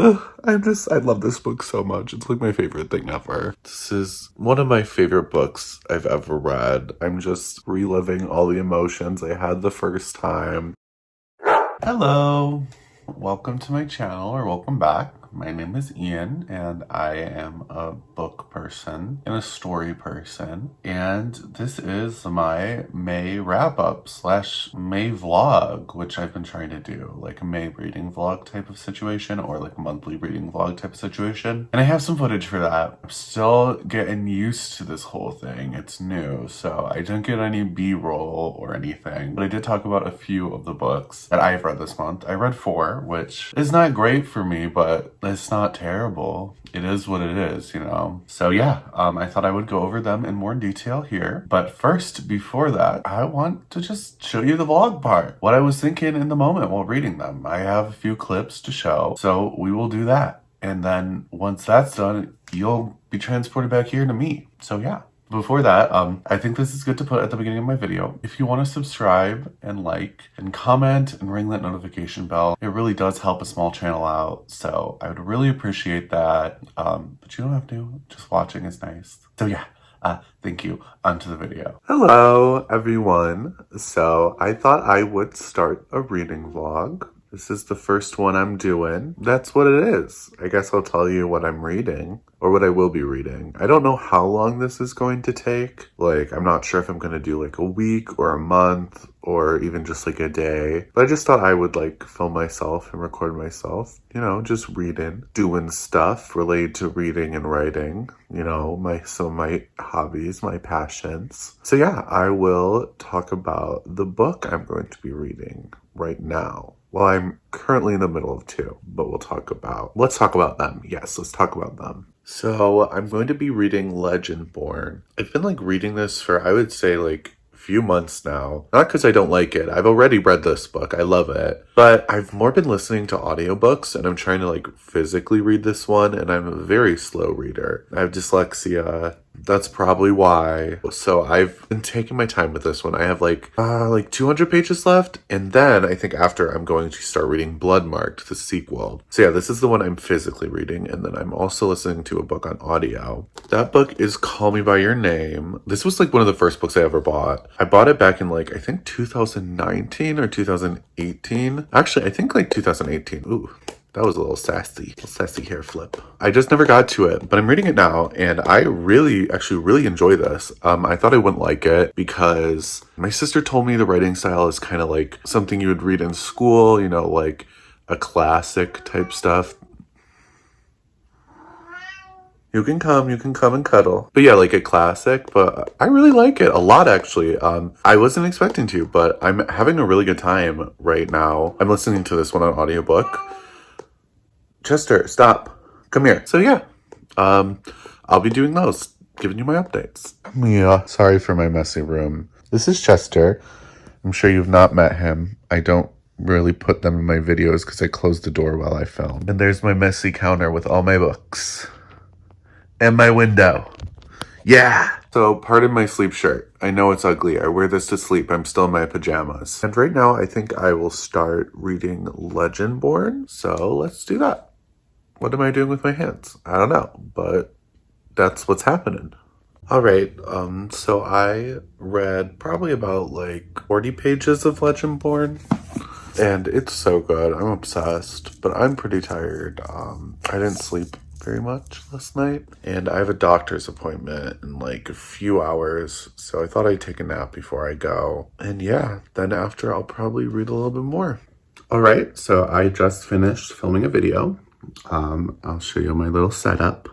I love this book so much. It's like my favorite thing ever. This is one of my favorite books I've ever read. I'm just reliving all the emotions I had the first time. Hello, welcome to my channel, or welcome back. My name is Ian, and I am a book person and a story person, and this is my May wrap-up slash May vlog, which I've been trying to do, like a May reading vlog type of situation, or like a monthly reading vlog type of situation, and I have some footage for that. I'm still getting used to this whole thing. It's new, so I didn't get any b-roll or anything, but I did talk about a few of the books that I've read this month. I read 4, which is not great for me, but it's not terrible. It is what it is, you know? So yeah, I thought I would go over them in more detail here. But first, before that, I want to just show you the vlog part. What I was thinking in the moment while reading them. I have a few clips to show, so we will do that. And then once that's done, you'll be transported back here to me. So yeah. Before that, I think this is good to put at the beginning of my video. If you want to subscribe and like and comment and ring that notification bell, it really does help a small channel out. So I would really appreciate that. But you don't have to. Just watching is nice. So yeah. Thank you. On to the video. Hello, everyone. So I thought I would start a reading vlog. This is the first one I'm doing. That's what it is. I guess I'll tell you what I'm reading, or what I will be reading. I don't know how long this is going to take. Like, I'm not sure if I'm gonna do like a week or a month or even just like a day. But I just thought I would like film myself and record myself, you know, just reading, doing stuff related to reading and writing, you know, some of my hobbies, my passions. So yeah, I will talk about the book I'm going to be reading right now. Well, I'm currently in the middle of 2, but let's talk about them. Yes, let's talk about them. So I'm going to be reading Legendborn. I've been like reading this for, I would say, like a few months now. Not because I don't like it. I've already read this book. I love it. But I've more been listening to audiobooks, and I'm trying to like physically read this one, and I'm a very slow reader. I have dyslexia. That's probably why. So I've been taking my time with this one. I have like 200 pages left. And then I think after I'm going to start reading Bloodmarked, the sequel. So yeah, this is the one I'm physically reading. And then I'm also listening to a book on audio. That book is Call Me By Your Name. This was like one of the first books I ever bought. I bought it back in like, I think 2019 or 2018. Actually, I think like 2018. Ooh. That was a little sassy hair flip. I just never got to it, but I'm reading it now, and I actually really enjoy this. I thought I wouldn't like it because my sister told me the writing style is kind of like something you would read in school, you know, like a classic type stuff. You can come and cuddle. But yeah, like a classic, but I really like it a lot, actually. I wasn't expecting to, but I'm having a really good time right now. I'm listening to this one on audiobook. Chester, stop. Come here. So yeah, I'll be doing those, giving you my updates. Yeah, sorry for my messy room. This is Chester. I'm sure you've not met him. I don't really put them in my videos because I close the door while I film. And there's my messy counter with all my books. And my window. Yeah! So, pardon my sleep shirt. I know it's ugly. I wear this to sleep. I'm still in my pajamas. And right now, I think I will start reading Legendborn. So, let's do that. What am I doing with my hands? I don't know, but that's what's happening. All right, so I read probably about like 40 pages of Legendborn, and it's so good. I'm obsessed, but I'm pretty tired. I didn't sleep very much last night, and I have a doctor's appointment in like a few hours, so I thought I'd take a nap before I go. And yeah, then after I'll probably read a little bit more. All right, so I just finished filming a video. I'll show you my little setup.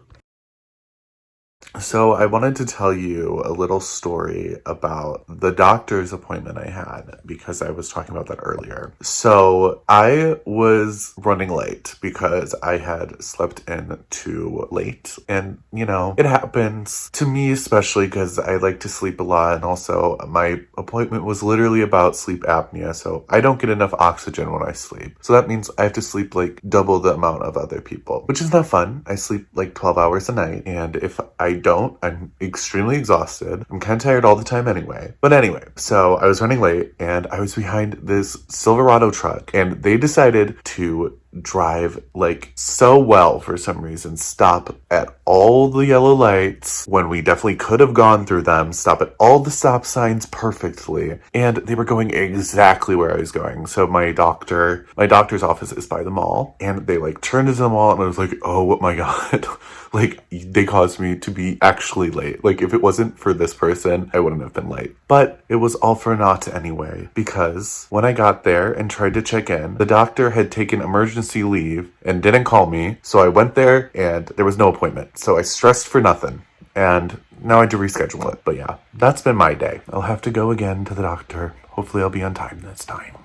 So I wanted to tell you a little story about the doctor's appointment I had because I was talking about that earlier. So I was running late because I had slept in too late. And, you know, it happens to me, especially because I like to sleep a lot. And also my appointment was literally about sleep apnea. So I don't get enough oxygen when I sleep. So that means I have to sleep like double the amount of other people, which is not fun. I sleep like 12 hours a night. And if I don't, I'm extremely exhausted. I'm kind of tired all the time anyway. But anyway, so I was running late and I was behind this Silverado truck and they decided to drive like so well for some reason, stop at all the yellow lights when we definitely could have gone through them, stop at all the stop signs perfectly, and they were going exactly where I was going. So my doctor's office is by the mall, and they like turned into the mall, and I was like, oh my god. Like, they caused me to be actually late. Like, if it wasn't for this person, I wouldn't have been late. But it was all for naught anyway, because when I got there and tried to check in, the doctor had taken emergency leave and didn't call me. So I went there and there was no appointment. So I stressed for nothing. And now I had to reschedule it. But yeah, that's been my day. I'll have to go again to the doctor. Hopefully I'll be on time this time.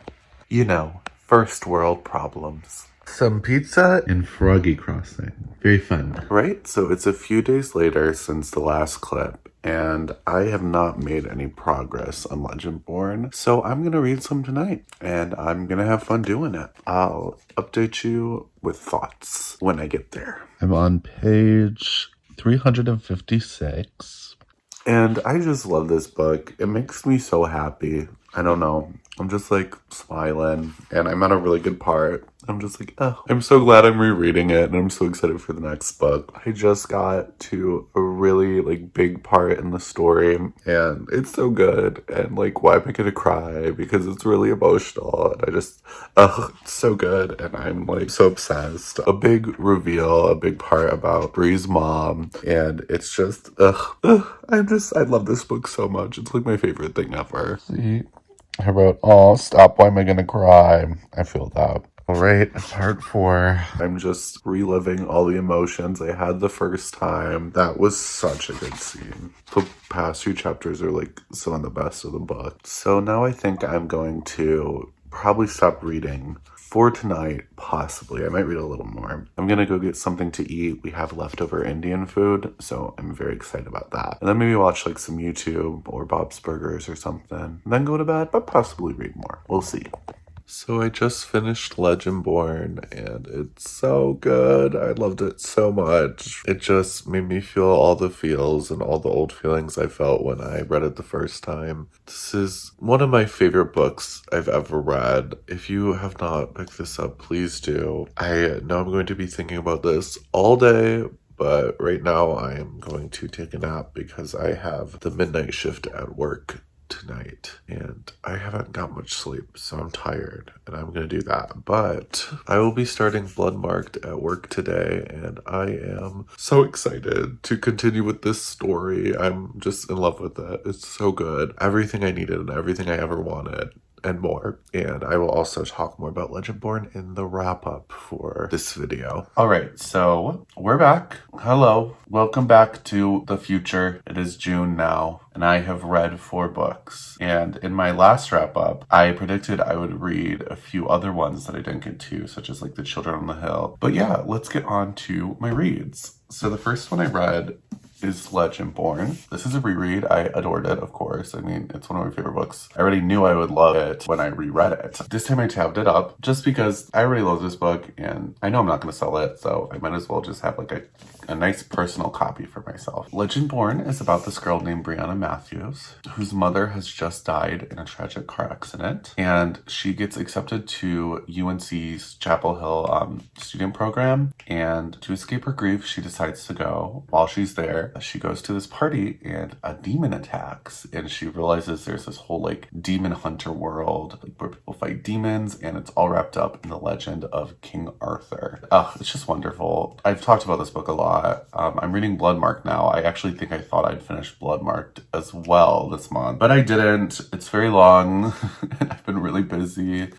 You know, first world problems. Some pizza and Froggy Crossing. Very fun. Right? So it's a few days later since the last clip, and I have not made any progress on Legendborn. So I'm going to read some tonight, and I'm going to have fun doing it. I'll update you with thoughts when I get there. I'm on page 356. And I just love this book. It makes me so happy. I don't know. I'm just like smiling, and I'm at a really good part. I'm just like, oh, I'm so glad I'm rereading it, and I'm so excited for the next book. I just got to a really like big part in the story, and it's so good. And like, why am I gonna cry? Because it's really emotional, and I just, it's so good, and I'm like so obsessed. A big reveal, a big part about Bree's mom, and it's just, I love this book so much. It's like my favorite thing ever. See? I wrote, oh, stop, why am I gonna cry? I feel that. All right, part 4. I'm just reliving all the emotions I had the first time. That was such a good scene. The past 2 chapters are like some of the best of the book. So now I think I'm going to probably stop reading for tonight, possibly. I might read a little more. I'm gonna go get something to eat. We have leftover Indian food, so I'm very excited about that. And then maybe watch like some YouTube or Bob's Burgers or something. And then go to bed, but possibly read more. We'll see. So I just finished Legendborn, and it's so good. I loved it so much. It just made me feel all the feels and all the old feelings I felt when I read it the first time. This is one of my favorite books I've ever read. If you have not picked this up, please do. I know I'm going to be thinking about this all day, but right now I am going to take a nap because I have the midnight shift at work tonight, and I haven't got much sleep, so I'm tired, and I'm gonna do that. But I will be starting Bloodmarked at work today, and I am so excited to continue with this story. I'm just in love with it. It's so good. Everything I needed and everything I ever wanted. And more. And I will also talk more about Legendborn in the wrap-up for this video. Alright, so we're back. Hello. Welcome back to the future. It is June now, and I have read 4 books. And in my last wrap-up, I predicted I would read a few other ones that I didn't get to, such as like The Children on the Hill. But yeah, let's get on to my reads. So the first one I read is Legendborn. This is a reread. I adored it, of course. I mean, it's one of my favorite books. I already knew I would love it when I reread it. This time I tabbed it up just because I already love this book, and I know I'm not going to sell it, so I might as well just have like a nice personal copy for myself. Legendborn is about this girl named Brianna Matthews, whose mother has just died in a tragic car accident, and she gets accepted to UNC's Chapel Hill student program, and to escape her grief, she decides to go. While she's there, she goes to this party and a demon attacks, and she realizes there's this whole like demon hunter world where people fight demons, and it's all wrapped up in the legend of King Arthur. It's just wonderful. I've talked about this book a lot. I'm reading Bloodmarked now. I actually think I thought I'd finish Bloodmarked as well this month, but I didn't. It's very long and I've been really busy.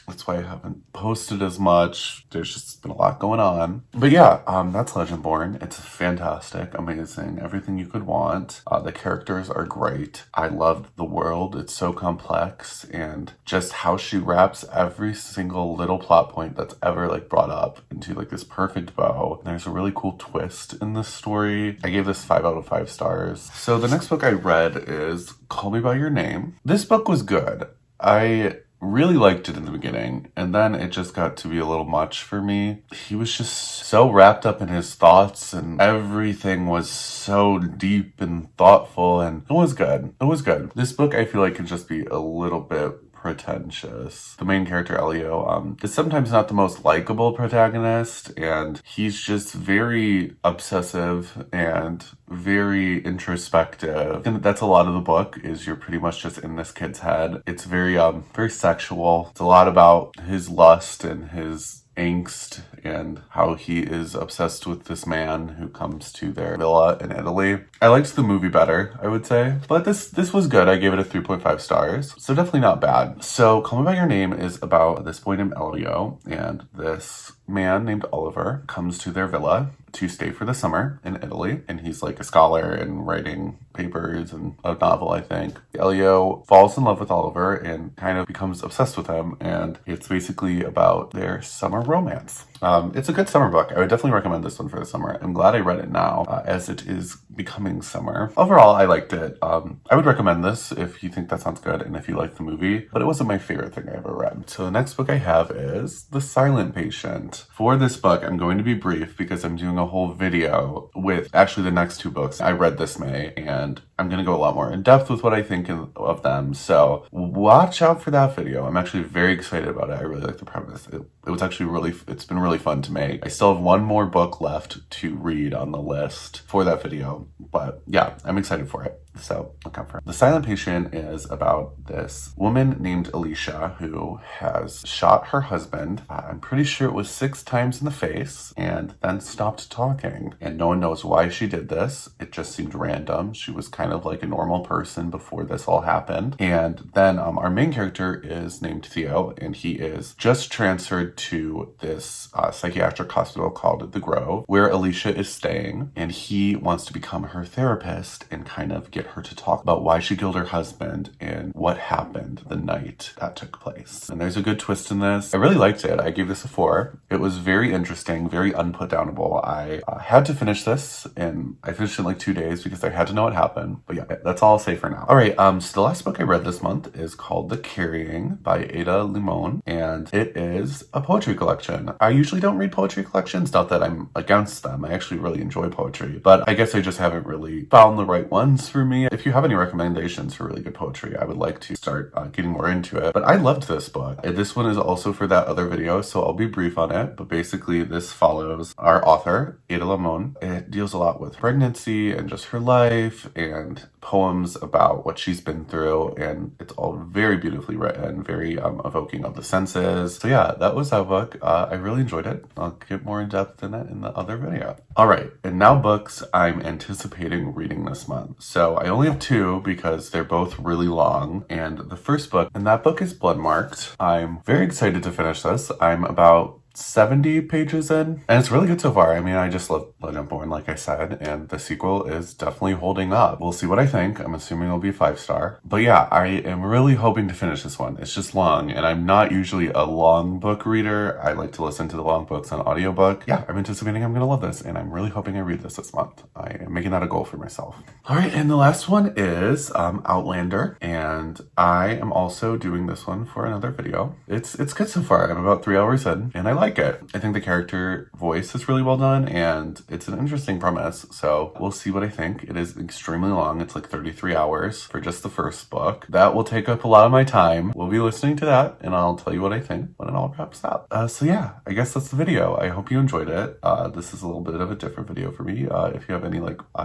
That's why I haven't posted as much. There's just been a lot going on. But yeah, that's Legendborn. It's fantastic, amazing, everything you could want. The characters are great. I loved the world. It's so complex, and just how she wraps every single little plot point that's ever like brought up into like this perfect bow. There's a really cool twist in this story. I gave this 5 out of 5 stars. So the next book I read is Call Me By Your Name. This book was good. I really liked it in the beginning, and then it just got to be a little much for me. He was just so wrapped up in his thoughts, and everything was so deep and thoughtful, and it was good. It was good. This book I feel like can just be a little bit pretentious. The main character, Elio, is sometimes not the most likable protagonist, and he's just very obsessive and very introspective. And that's a lot of the book, is you're pretty much just in this kid's head. It's very, very sexual. It's a lot about his lust and his angst and how he is obsessed with this man who comes to their villa in Italy. I liked the movie better, I would say, but this was good. I gave it a 3.5 stars, so definitely not bad. So Call Me By Your Name is about this boy named Elio, and this man named Oliver comes to their villa to stay for the summer in Italy, and he's like a scholar and writing papers and a novel, I think. Elio falls in love with Oliver and kind of becomes obsessed with him, and it's basically about their summer romance. It's a good summer book. I would definitely recommend this one for the summer. I'm glad I read it now, as it is becoming summer. Overall, I liked it. I would recommend this if you think that sounds good and if you like the movie, but it wasn't my favorite thing I ever read. So the next book I have is The Silent Patient. For this book, I'm going to be brief because I'm doing a whole video with actually the next two books I read this May, and I'm going to go a lot more in depth with what I think of them. So watch out for that video. I'm actually very excited about it. I really like the premise. It was actually it's been really fun to make. I still have one more book left to read on the list for that video, but yeah, I'm excited for it. So look out for it. The Silent Patient is about this woman named Alicia who has shot her husband. I'm pretty sure it was 6 times in the face, and then stopped talking. And no one knows why she did this. It just seemed random. She was kind of like a normal person before this all happened. And then our main character is named Theo, and he is just transferred to this psychiatric hospital called The Grove, where Alicia is staying, and he wants to become her therapist and kind of get her to talk about why she killed her husband and what happened the night that took place. And there's a good twist in this. I really liked it. I gave this a 4. It was very interesting, very unputdownable. I had to finish this, and I finished it in like 2 days because I had to know what happened. But yeah, that's all I'll say for now. All right, so the last book I read this month is called The Carrying by Ada Limon, and it is a poetry collection. I usually don't read poetry collections, not that I'm against them. I actually really enjoy poetry, but I guess I just haven't really found the right ones for me. If you have any recommendations for really good poetry, I would like to start getting more into it. But I loved this book. This one is also for that other video, so I'll be brief on it. But basically, this follows our author, Ada Limon. It deals a lot with pregnancy and just her life and poems about what she's been through, and it's all very beautifully written, very evoking of the senses. So yeah, that was that book. I really enjoyed it. I'll get more in depth in it in the other video. All right, and now books I'm anticipating reading this month. So I only have 2 because they're both really long, and the first book, and that book is Bloodmarked. I'm very excited to finish this. I'm about 70 pages in, and it's really good so far. I mean, I just love Legend Born, like I said, and the sequel is definitely holding up. We'll see what I think. I'm assuming it'll be 5-star. But yeah, I am really hoping to finish this one. It's just long, and I'm not usually a long book reader. I like to listen to the long books on audiobook. Yeah, I'm anticipating I'm gonna love this, and I'm really hoping I read this month. I am making that a goal for myself. All right, and the last one is Outlander, and I am also doing this one for another video. It's good so far. I'm about 3 hours in, and I like it. I think the character voice is really well done, and it's an interesting premise, so we'll see what I think. It is extremely long. It's like 33 hours for just the first book. That will take up a lot of my time. We'll be listening to that, and I'll tell you what I think when it all wraps up. So yeah, I guess that's the video. I hope you enjoyed it. This is a little bit of a different video for me. If you have any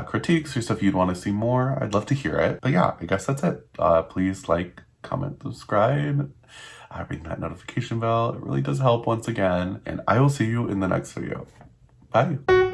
critiques or stuff you'd want to see more, I'd love to hear it. But yeah, I guess that's it. Please like, comment, subscribe. Ring that notification bell. It really does help once again. And I will see you in the next video. Bye.